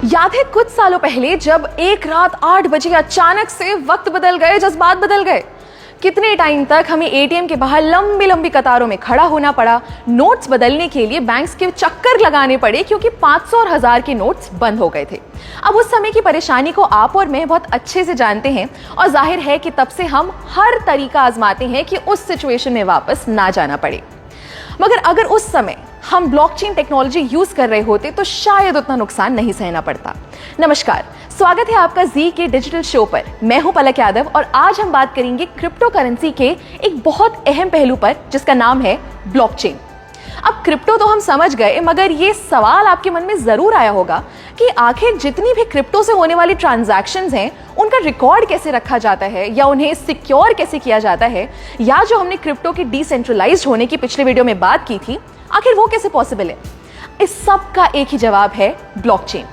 याद है कुछ सालों पहले जब एक रात 8 बजे अचानक से वक्त बदल गए, जज्बात बदल गए। कितने टाइम तक हमें एटीएम के बाहर लंबी लंबी कतारों में खड़ा होना पड़ा, नोट्स बदलने के लिए बैंक्स के चक्कर लगाने पड़े क्योंकि 500 और 1000 के नोट्स बंद हो गए थे। अब उस समय की परेशानी को आप और मैं बहुत अच्छे से जानते हैं और जाहिर है कि तब से हम हर तरीका आजमाते हैं कि उस सिचुएशन में वापस ना जाना पड़े। मगर अगर उस समय हम ब्लॉकचेन टेक्नोलॉजी यूज कर रहे होते तो शायद उतना नुकसान नहीं सहना पड़ता। नमस्कार, स्वागत है आपका जी के डिजिटल शो पर। मैं हूं पलक यादव और आज हम बात करेंगे क्रिप्टो करेंसी के एक बहुत अहम पहलू पर जिसका नाम है ब्लॉकचेन। अब क्रिप्टो तो हम समझ गए, मगर ये सवाल आपके मन में जरूर आया होगा कि आखिर जितनी भी क्रिप्टो से होने वाली ट्रांजैक्शंस हैं उनका रिकॉर्ड कैसे रखा जाता है या उन्हें सिक्योर कैसे किया जाता है, या जो हमने क्रिप्टो के डिसेंट्रलाइज्ड होने की पिछले वीडियो में बात की थी, आखिर वो कैसे पॉसिबल है। इस सब का एक ही जवाब है ब्लॉकचेन।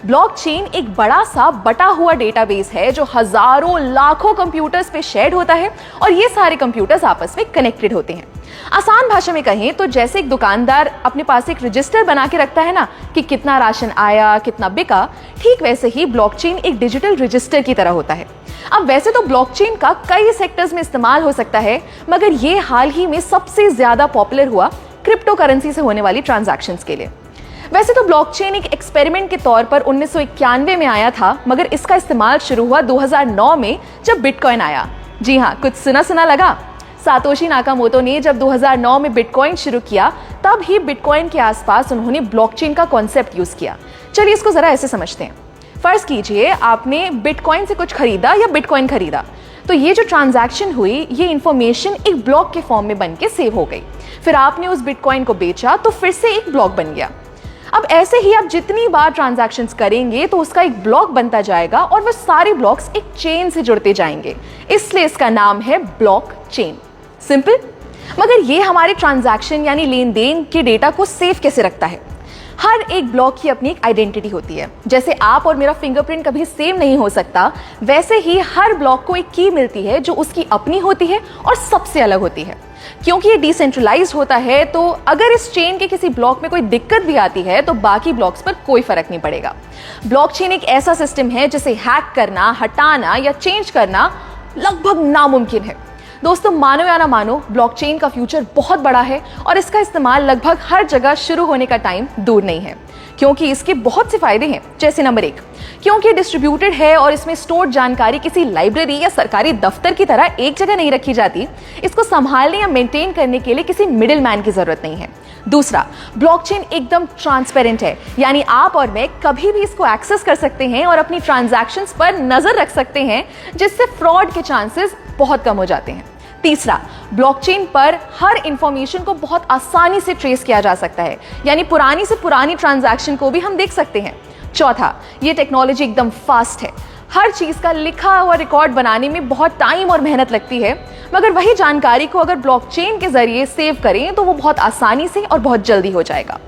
ब्लॉकचेन एक बड़ा सा बटा हुआ डेटाबेस है जो हजारों लाखों कंप्यूटर्स पे शेयर्ड होता है और ये सारे कंप्यूटर्स आपस में कनेक्टेड होते हैं। आसान भाषा में कहें तो जैसे एक दुकानदार अपने पास एक रजिस्टर बना के रखता है ना कि कितना राशन आया, कितना बिका, ठीक वैसे ही ब्लॉकचेन एक डिजिटल रजिस्टर की तरह होता है। अब वैसे तो ब्लॉकचेन का कई सेक्टर्स में इस्तेमाल हो सकता है, मगर ये हाल ही में सबसे ज्यादा पॉपुलर हुआ क्रिप्टो करेंसी से होने वाली ट्रांजैक्शंस के लिए। वैसे तो ब्लॉकचेन एक एक्सपेरिमेंट के तौर पर 1991 में आया था, मगर इसका इस्तेमाल शुरू हुआ 2009 में जब बिटकॉइन आया। जी हाँ, कुछ सुना सुना लगा। सातोशी नाकामोटो ने जब 2009 में बिटकॉइन शुरू किया, तब ही बिटकॉइन के आसपास उन्होंने ब्लॉकचेन का कॉन्सेप्ट यूज किया। चलिए इसको जरा ऐसे समझते हैं। फर्ज कीजिए आपने बिटकॉइन से कुछ खरीदा या बिटकॉइन खरीदा, तो ये जो ट्रांजैक्शन हुई, ये इंफॉर्मेशन एक ब्लॉक के फॉर्म में बन के सेव हो गई। फिर आपने उस बिटकॉइन को बेचा तो फिर से एक ब्लॉक बन गया। अब ऐसे ही आप जितनी बार ट्रांजैक्शंस करेंगे तो उसका एक ब्लॉक बनता जाएगा और वो सारे ब्लॉक्स एक चेन से जुड़ते जाएंगे, इसलिए इसका नाम है ब्लॉकचेन। सिंपल। मगर ये हमारे ट्रांजैक्शन यानी लेन देन के डेटा को सेव कैसे रखता है? हर एक ब्लॉक की अपनी एक आइडेंटिटी होती है। जैसे आप और मेरा फिंगरप्रिंट कभी सेम नहीं हो सकता, वैसे ही हर ब्लॉक को एक की मिलती है जो उसकी अपनी होती है और सबसे अलग होती है। क्योंकि ये डिसेंट्रलाइज्ड होता है, तो अगर इस चेन के किसी ब्लॉक में कोई दिक्कत भी आती है तो बाकी ब्लॉक्स पर कोई फर्क नहीं पड़ेगा। ब्लॉकचेन एक ऐसा सिस्टम है जिसे हैक करना, हटाना या चेंज करना लगभग नामुमकिन है। दोस्तों, मानो या ना मानो, ब्लॉकचेन का फ्यूचर बहुत बड़ा है और इसका इस्तेमाल लगभग हर जगह शुरू होने का टाइम दूर नहीं है, क्योंकि इसके बहुत से फायदे हैं। जैसे नंबर 1, क्योंकि डिस्ट्रीब्यूटेड है और इसमें स्टोर्ड जानकारी किसी लाइब्रेरी या सरकारी दफ्तर की तरह एक जगह नहीं रखी जाती, इसको संभालने या मेंटेन करने के लिए किसी मिडिल मैन की जरूरत नहीं है। दूसरा, ब्लॉकचेन एकदम ट्रांसपेरेंट है, यानी आप और मैं कभी भी इसको एक्सेस कर सकते हैं और अपनी ट्रांजैक्शंस पर नजर रख सकते हैं, जिससे फ्रॉड के चांसेस बहुत कम हो जाते हैं। तीसरा, ब्लॉकचेन पर हर इंफॉर्मेशन को बहुत आसानी से ट्रेस किया जा सकता है, यानी पुरानी से पुरानी ट्रांजैक्शन को भी हम देख सकते हैं। चौथा, ये टेक्नोलॉजी एकदम फास्ट है। हर चीज का लिखा हुआ रिकॉर्ड बनाने में बहुत टाइम और मेहनत लगती है, मगर वही जानकारी को अगर ब्लॉकचेन के जरिए सेव करें तो वो बहुत आसानी से और बहुत जल्दी हो जाएगा।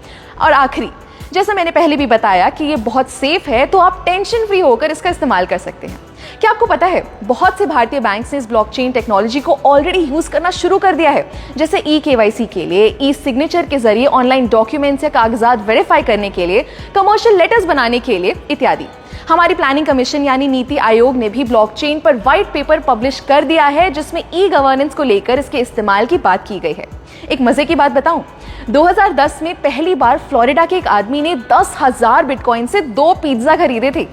और आखिरी, जैसा मैंने पहले भी बताया कि ये बहुत सेफ है, तो आप टेंशन फ्री होकर इसका इस्तेमाल कर सकते हैं। क्या आपको पता है, बहुत से भारतीय बैंक्स ने इस ब्लॉकचेन टेक्नोलॉजी को ऑलरेडी यूज करना शुरू कर दिया है, जैसे ई-केवाईसी के लिए, ई सिग्नेचर के जरिए ऑनलाइन डॉक्यूमेंट्स या कागजात वेरीफाई करने के लिए, कमर्शियल लेटर्स बनाने के लिए इत्यादि। हमारी प्लानिंग कमीशन यानी नीति आयोग ने भी ब्लॉकचेन पर व्हाइट पेपर पब्लिश कर दिया है, जिसमें ई गवर्नेंस को लेकर इसके इस्तेमाल की बात की गई है। एक मजे की बात बताऊं, 2010 में पहली बार फ्लोरिडा के एक आदमी ने 10,000 बिटकॉइन से 2 पिज्जा खरीदे थे,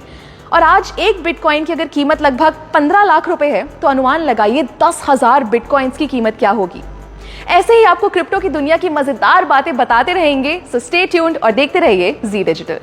और आज एक बिटकॉइन की अगर कीमत लगभग 15 लाख रुपए है, तो अनुमान लगाइए 10,000 बिटकॉइंस की कीमत क्या होगी। ऐसे ही आपको क्रिप्टो की दुनिया की मजेदार बातें बताते रहेंगे, सो स्टे ट्यून्ड और देखते रहिए जी डिजिटल।